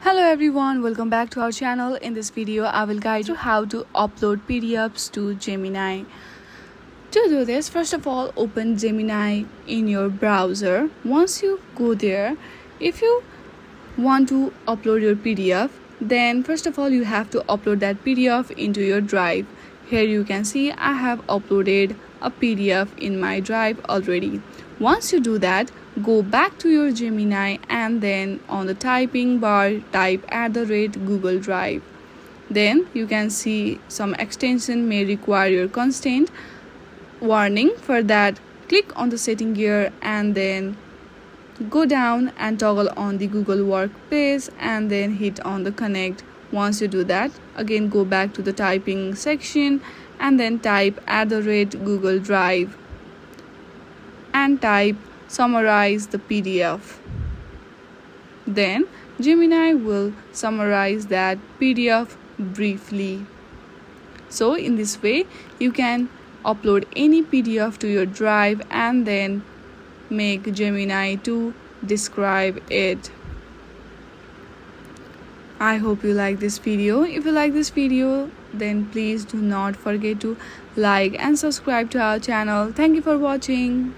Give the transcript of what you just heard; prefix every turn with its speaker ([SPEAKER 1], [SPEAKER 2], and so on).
[SPEAKER 1] Hello everyone, welcome back to our channel. In this video, I will guide you how to upload PDFs to Gemini. To do this, first of all, open Gemini in your browser. Once you go there, if you want to upload your PDF, then first of all, you have to upload that PDF into your drive. Here you can see I have uploaded a PDF in my drive already. Once you do that, go back to your Gemini and then on the typing bar type @Google Drive. Then you can see some extension may require your consent. Warning for that, click on the setting gear and then go down and toggle on the Google Workspace and then hit on the connect. Once you do that, again go back to the typing section and then type @Google Drive and type summarize the PDF. Then Gemini will summarize that PDF briefly. So in this way, you can upload any PDF to your drive and then make Gemini to describe it. I hope you like this video. If you like this video, then please do not forget to like and subscribe to our channel. Thank you for watching.